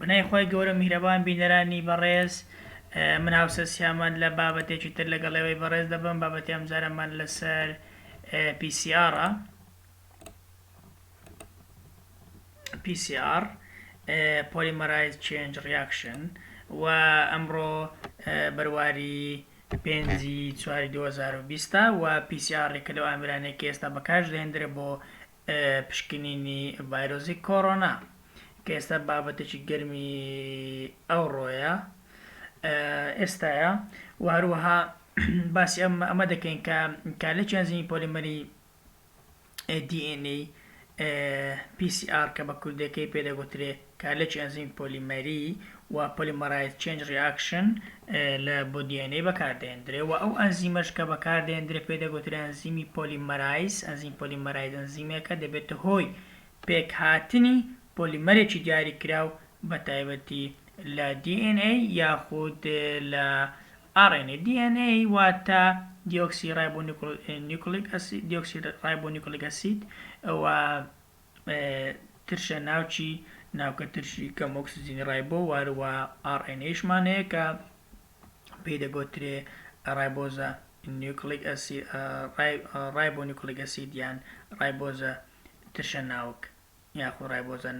بنای خۆی گەورە میهرەبان بینەرانی بەڕێز من هاوسە سیامان لە بابەتێکی تر لەگەڵەوەی بەڕێز دەبم بابەتی ئەم جارەمان لەسەر PCR Polymerase Chain Reaction و ئەمڕۆ بەرواری 5/4/2020 و PCR کە لەو ئامرانێکی ئێستا بەکار دێنرێ بۆ پشکنینی ڤایرۆسی کۆڕۆنا کە ئێستا بابەتێکی گەرمی ئەو ڕۆیە ئێستاە و هەروەها باسی ئەمە دەکەین کە کالێکی ئەنزیمی پۆلیمەری DNA PCR کە بە کوردەکەی پێدەگوترێ کالێکی ئەنزیمی پۆلیمەری و Polymerase Chain Reaction لە بۆ DNA بەکاردێنرێ و ئەو ئەنزیمەش کە بەکاردێنرێ پێدەگوترێ ئەنزیمی پۆلیمەرایز ئەنزیمێکە دەبێتە هۆی پێکهاتنی پۆلیمەرێکی دیاریکراو بە تایبەتی لە DNA یاخود لە RNA DNA واتە دیۆکسیڕایبۆنیکلیک ئەسید و ترشە ناوچی ناوکە ترشی کەم ئۆکسجینی ڕایبۆ واروە RNA-شمان هەیە کە پێی دەگوترێ ڕایبۆزە ڕایبۆنیکلیک ئەسید یان ڕایبۆزە ترشە ناوک یاخود ڕایبۆزە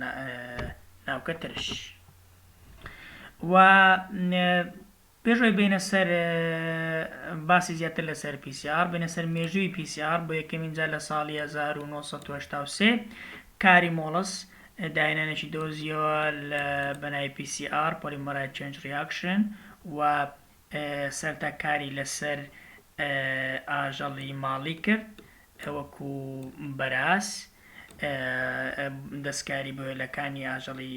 ناوکە ترش و پێشەوەی بینە سەر باسی زیاتر لەسەر PCR بینە سەر مێژووی PCR بۆ یەکەمین جار لە ساڵی 1983 کاری مۆڵس داهێنانێکی دۆزیەوە لە بەناوی PCR Polymerase Chain Reaction و سەرتا کاری لەسەر ئاژەڵی ماڵی کرد وەکو بەراز دەستکاری بە وێلەکانی ئاژەڵی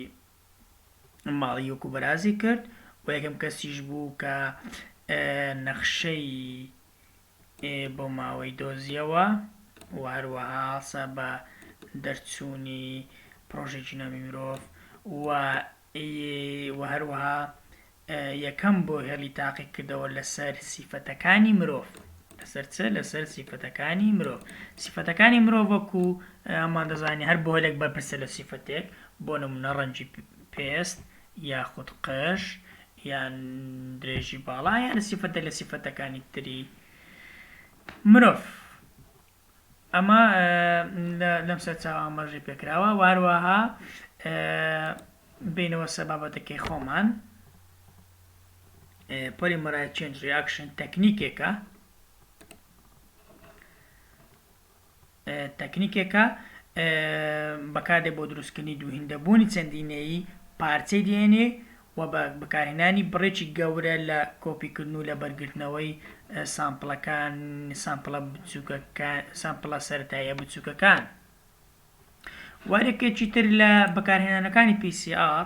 ماڵی وەکو بەرازی کرد و یەکەم کەسیش بوو کە نەخشەی بۆ ماوەی دۆزیەوە و هەروەها ئاسا بە دەرچوونی پرۆژەی جینۆمی مرۆڤ و هەروەها یەکەم بۆ هێڵی تاقی کردەوە لەسەر سیفەتەکانی مرۆڤ لەسەر سیفەتەکانی مرۆڤ سیفەتەکانی مرۆڤ وەکو ئەمان دەزانی هەر بۆ هەلێک بەرپرسە لە سیفەتێک بۆ نمونە ڕەنگی پێست یاخود قەش یان درێژی باڵا یان سیفەتە لە سیفەتەکانی تری مرۆڤ ئەمە لەم سەر چاو ئاماژەی پێکراوە و هەروەها بینەوە سەر بابەتەکەی خۆمان Polymerase Chain Reaction تەکنیکێکە بەکاردێ بۆ دروستکردنی دووهیندەبوونی چەندینەیی پارچەی DNA و بەکارهێنانی بڕێکی گەورە لە کۆپیکردن و لە بەرگرتنەوەی سامپڵە سەرەتاییە بچووکەکان وارێکێکی تر لە بەکارهێنانەکانی PCR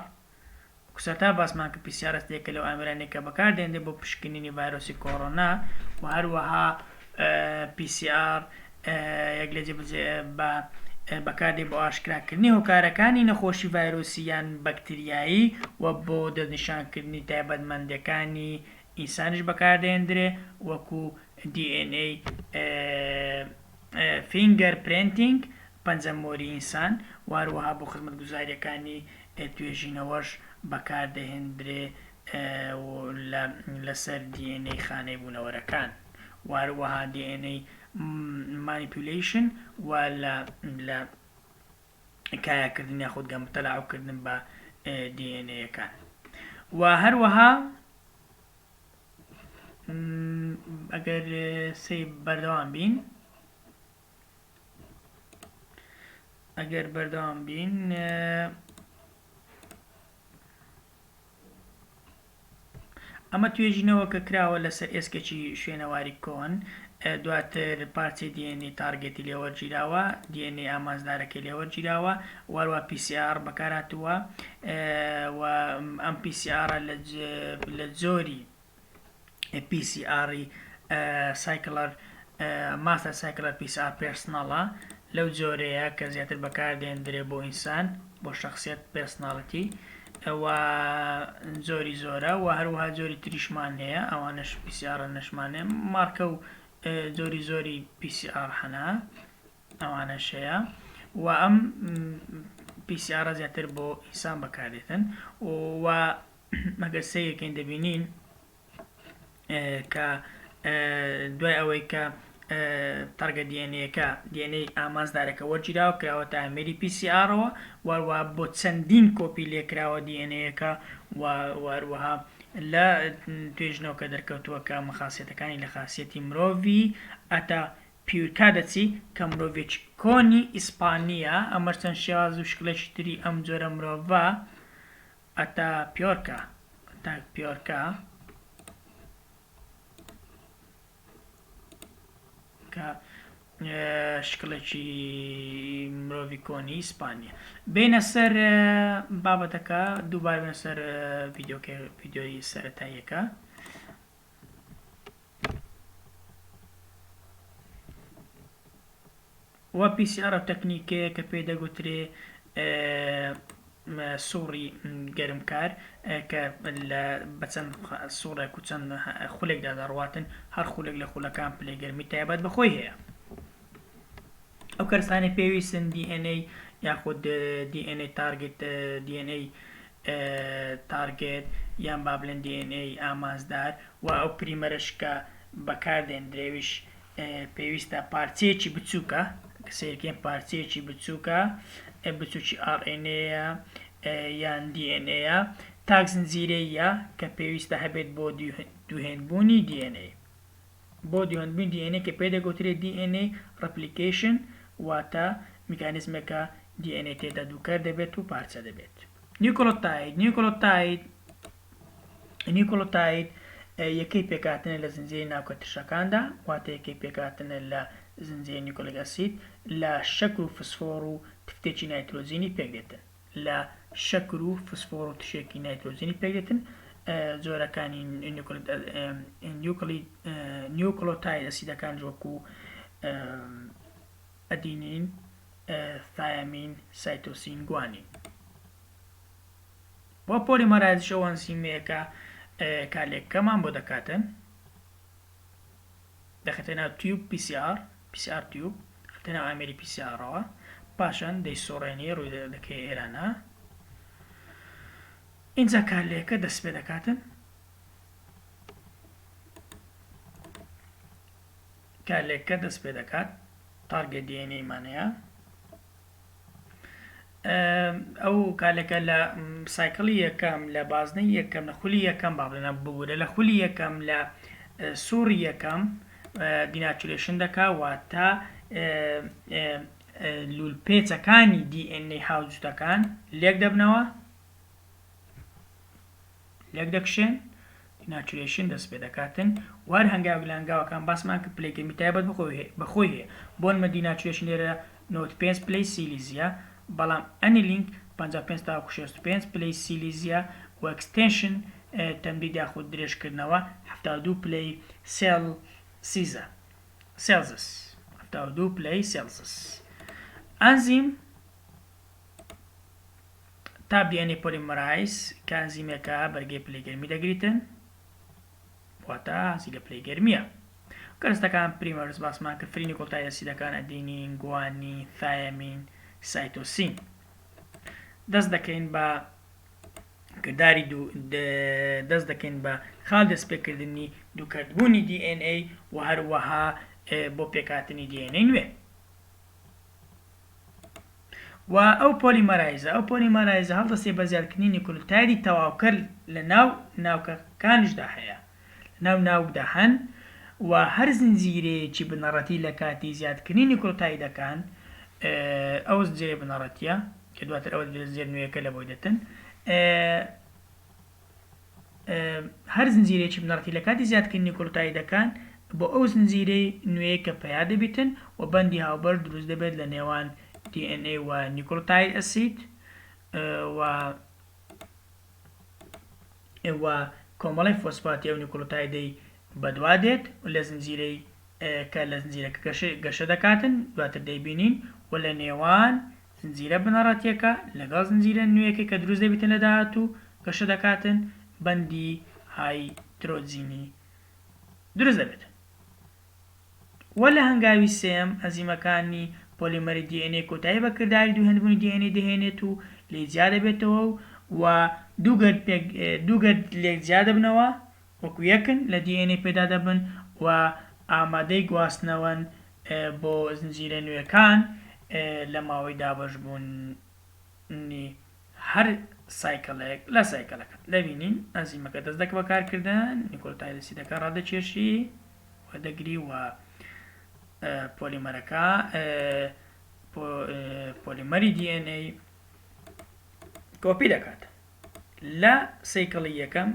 سەرتا باسمان کە PCR هەستەیەکە لەو ئامرانێکە بەکاردێنرێت بۆ پشکنینی ڤایرۆسی کۆڕۆنا و هەروەها PCR یەک لە بەکاردێ بۆ ئاشکراکردنی هۆکارەکانی نەخۆشی ڤایرۆسی یان بەکتریایی و بۆ دەستنیشانکردنی تایبەتمەندەکانی ئینسانیش بەکاردێنرێ وەکو DNA فینگەر پرینتینگ پەنجەمۆری ئینسان و هەروەها بۆ خزمەتگوزاریەکانی توێژینەوەش بەکاردەهێنرێ لەسەر DNA خانەی بوونەوەرەکان و هەروەها DNA manipulation و لە کایاکردنی یاخود گەمتەلاعوکردن بە DNA-یەکان و هەروەها ئەگەر سەی بەردەوام بین ئەمە توێژینەوە کە کراوە لەسەر ئێسکێکی شوێنەواری کۆن دواتر پارچەی DNA تارگێتی لێوەرگیراوە DNA ئامانزدارەکەی لێوەرگیراوە وەروە PCR بەکارهاتووە و ئەم PCR لە جۆری PCRی سایکلەر ماستەر سایکلەر PCR پێرسنەڵە لەو جۆرەیە کە زیاتر بەکاردێنرێ بۆ ئینسان بۆ شخصیت پێرسناڵەتی و زۆری زۆرە و هەروەها جۆری تریشمان هەیە ئەوانش PCR نەشمانێ مارکە و زۆری PCR هەنا ئەوانەش هەیە و ئەم PCR زیاتر بۆ ئینسان بەکاردێتن و مەگەر سەیەکەین دەبینین کە دوای ئەوەی کە تارگە دیێنەیەەکە دیێنەی ئامانزدارەکە وەرگیراوە کراوەتە ئەمێری PCRەوە وەروە بۆ چەندین کۆپی لێکراوە دیێنەیەەکە وەروەها لە توێژنەوە کە دەرکەوتووەکە مەخاسیەتەکانی لە خاسیەتی مرۆڤی ئەتا پیورکا دەچی کە مرۆڤێکی کۆنی ئیسپانیە ئەمە چەند شێواز و شکلێکی تری ئەم جۆرە مرۆڤە ئەتا پیۆرکە کە شکلێکی مرۆڤی کۆنی ئیسپانیە بینە سەر بابەتەکە دووبارە بنە سەر ڤیدیۆی سەرەتاییەکە و PCR تەکنیکەیە کە پێی دەگوترێ سووڕی گەرمکار کە بەچەند سوورێک و چەند خولێکدا دەڕواتن هەر خولێک لە خولەکان پلەی گەرمی تایبەت بەخۆی هەیە ئەو کەرسانەی پێویستن DNA یاخود DNA تارگێت یان با بڵێن DNA ئامانزدار و ئەو پریمەرش کە بەکاردێنرێویش پێویستە پارچەیەکی بچووکە سیرکەین پارچەیەکی بچووکە بچووکی RNA یان DNA تاک زنجیرەیە کە پێویستە هەبێت بۆ دووهێنبوونی DNA بۆ دووهێنبوونی DNA کە پێی دەگوترێت DNA replication واتە میکانیزمێکە DNA تێدا دووکەر دەبێت و پارچە دەبێت نیوکلۆتاید یەکەی پێکاتنە لە زنجیرەی ناوکە تشەکاندا واتە یەکەی پێکاتنە لە زنجیرەی نیوکلیک ئەسید لە شەکر و فسفۆر و تفتێکی نایترۆجینی پێکدێتن لە شەکر و فسفۆر و تشێکی نایترۆجینی پێکدێتن جۆرەکانی نیوکلۆتاید ئەسیدەکان وەکو ئەدینین ثایامین سایتۆسین گوانین بۆ پۆلیمەرایزش ئەو ئەنزیمەیەکە کارلێکەکەمان بۆ دەکاتن دەخێتە ناو تیوب PCR تیوب خێتە ناو ئامێری PCRەوە پاشان دەیسۆڕێنی ڕووی دەکەی ئێرانە اینجا کارلێکەکە دەست پێ دەکاتن کارلێکەکە دەست پێ دەکات تارگێت DNA مانەیە ئەو کارلێکە لە سایکڵی یەکەم لە بازنەی یەکەم لە خولی یەکەم با بڵێنە ببوورە لە خولی یەکەم لە سووڕی یەکەم دیناتوریشن دەکا واتە لولپێچەکانی DNA هاوجوتەکان لێک دەبنەوە لێک دەکشێن دیناتوریشن دەست پێ دەکاتن وار هەنگاو لەنگاوەکان باسمان کە پلەی گەرمی تایبەت بەخۆی هەیە بۆ نمە دیناتوریشن لێرە 95 پلەی سیلیزیە بەڵام ئەنیلینک 55 تا 65 پلەی سیلیزیە و ئەکستێنشن تەمدید یاخود درێژکردنەوە 72 پلەی سێلزس 72 پلەی سێلزس ئەنزیم تا DNA پۆلیمەرایز کە ئەنزیمێکە بەرگەی پلەی گەرمی دەگریتن واتە هەنسی لە پلەی گەرمیە کەرستەکان پریمەرز باسمان کە فری نیوکلۆتاید ئەسیدەکان ئەدینین گوانین ثایامین سایتۆسین دەست دەکەین بە کردداری دەست دەکەین بە خاڵ دەستپێکردنی دووکەرتبوونی DNA و هەروەها بۆ پێکاتنی DNA نوێ و ئەو پۆلیمەرایزە هەڵدەسێ بە زیادکردنی نیوکلۆتایدی تەواوکەر لە ناوکەکانیشدا هەیە ناوکدا هەن و هەر زنجیرەیەکی بنەڕەتی لە کاتی زیادکردنی نیوکلۆتایدەکان ئەو زنجیرە بنەڕەتیە کە دواتر ئەوە زێر نوێیەکە لە بۆی دەتن هەر زنجیرەیەکی بنەڕەتی لە کاتی زیادکردنی نیوکلۆتایدەکان بۆ ئەو زنجیرەی نوێیە کە پەیا دەبیتن و بەندی هاوبەر دروست دەبێت لە نێوان DNA و نیوکلۆتاید ئەسید و کۆمەڵی فۆسفاتی ئەو نیوکلۆتایدەی بەدوادێت لە زنجیرەی کە لە زنجیرەکە گەشە دەکاتن دواتر دەیبینین و لە نێوان زنجیرە بنەڕەتیەکە لەگەڵ زنجیرە نوێیەکە کە دروست دەبیتن لە داهاتوو گەشە دەکاتن بەندی هایدرۆجینی دروست دەبێت و لە هەنگاوی سێم ئەنزیمەکانی پۆلیمەری DNA کۆتایی بە کردداری دووهێنبوونی DNA دەهێنێت و لێ زیادە بێتەوە و دووگەر لێک زیادە بنەوە وەکو یەکن لە DNA پێدا دەبن و ئامادەی گواستنەوەن بۆ زنجیرە نوێەکان لە ماوەی دابەشبوونی هەر سایکلێک لە سایکلەکە دەبینین ئەنزیمەکە دەست دەکە بەکارکردن نیکۆلتایلسیدەکە ڕادەکێشی و دەگری و پۆلیمەرەکە پۆلیمەری DNA کۆپی دەکات لە سایکڵی یەکەم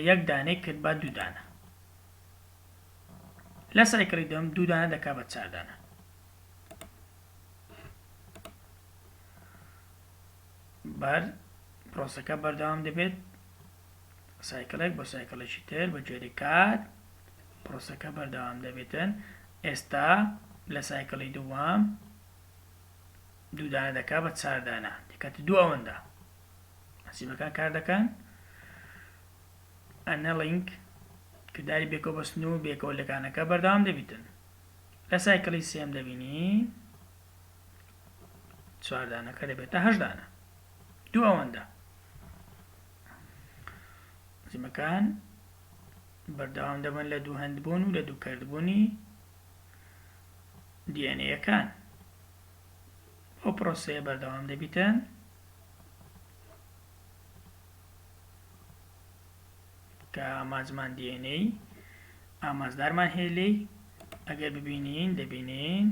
یەک دانەی کرد بە دوو دانە لە سایکڵی دووەم دوو دانە دەکات بە 4 دانە پرۆسەکە بەردەوام دەبێت سایکلێک بۆ سایکڵێکی تر بە جۆری کات پرۆسەکە بەردەوام دەبێتن ئێستا لە سایکڵی دووەم دوو دانە دەکات بە 4 دانە دەکاتە دوو ئەوەندە ئەنزیمەکان کار دەکەن ئەنەڵینگ کردداری بێکەوە بەستن و بێکەوەلەکانەکە بەردەوام دەبێتن لە سایکڵی سێم دەبینین 4 دانەکە دەبێتە 8 دانە دوو ئەوەندە ئەنزیمەکان بەردەوام دەبن لە دوو هەندبوون و لە دوو کردبوونی دیێنەیەکان ئەو پرۆسەیە بەردەوام دەبیتن کە ئاماجمان دیێنەی ئامازدارمان هەیە لێی ئەگەر ببینین دەبینین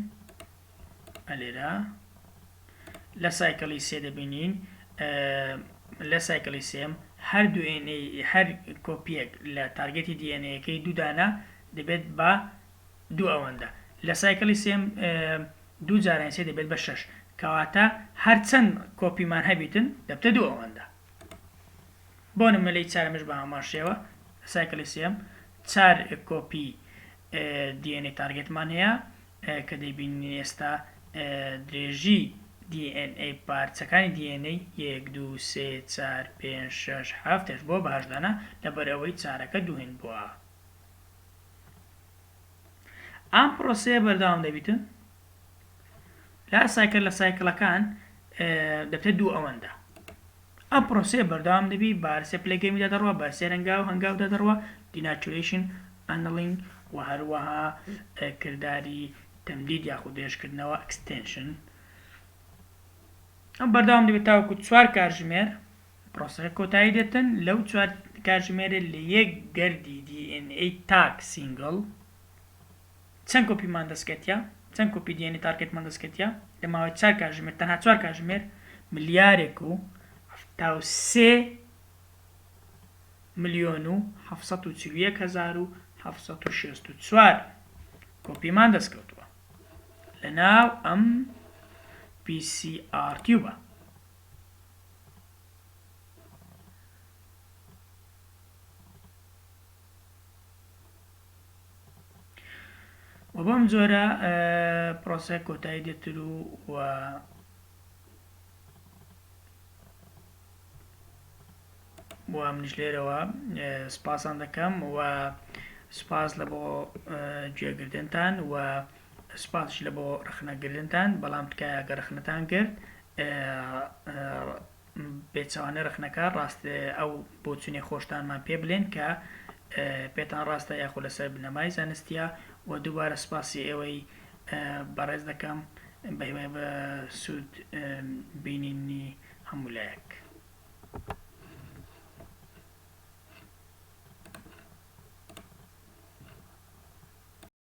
ئەلێرە لە سایکڵی سێ دەبینین لە سایکڵی سێم هەر کۆپیەک لە تارگەتی دیێنەیەکەی دوو دانە دەبێت بە دوو ئەوەندە لە سایکڵی سێم دوو جاران سێ دەبێت بە 6 کەواتە هەرچەند کۆپیمان هەبیتن دەبتە دوو ئەوەندە بۆ نمونەی چارەمش بە هەمان شێوە لە سایکڵی سێم 4 کۆپی DNA تارگێتمان هەیە کە دەیبینین ئێستا درێژی DNA پارچەکانی DNA 1 2 3 4 5 6 7 بۆ بە 8 دانە لەبەرەوەی چارەکە دووهێن بووە ئەم پرۆسەیە بەردەوام دەبیتن لە سایکڵەکان دەبتە دوو ئەوەندە ئەم پرۆسەیە بەردەوام دەبی بارسە پلەگەمی دەدەڕوە بارسێ رەنگاو هەنگاو دەدەڕوە دیناتوریشن ئەنڵینگ و هەروەها کردداری تەمدید یاخود درێژکردنەوە ئەکستێنشن ئەم بەردەوام دەبێت تاوەکو 4 کاتژمێر پرۆسەکە کۆتایی دێتن لەو 4 کاتژمێرە لە یەک گەردی DNA تاک سینگڵ چەند کۆپیمان دەستکەوتیا چەند کۆپی DNA تارگێتمان دەستکەوتیا لە ماوەی 4 کاتژمێر تەنها 4 کاتژمێر ملیارێک و 73 ملیۆن و 741,764 کۆپیمان دەستکەوتووە لەناو ئەم PCR تیوبە و بەم جۆرە پرۆسە کۆتایی دێتر و منیش لێرەوە سپاسان دەکەم و سپاس لە بۆ گوێگرتنتان و سپاسش لە بۆ ڕخنەگرتنتان بەڵام تکایە ئەگەر ڕخنەتان کرد بێچەوانە ڕخنەکە ڕاست ئەو بۆچوونی خۆشتانمان پێ بڵێن کە پێتان ڕاستە یاخۆ لەسەر بنەمای زانستیە و دووبارە سپاسی ئێوەی بەڕێز دەکەم بە سوود بینین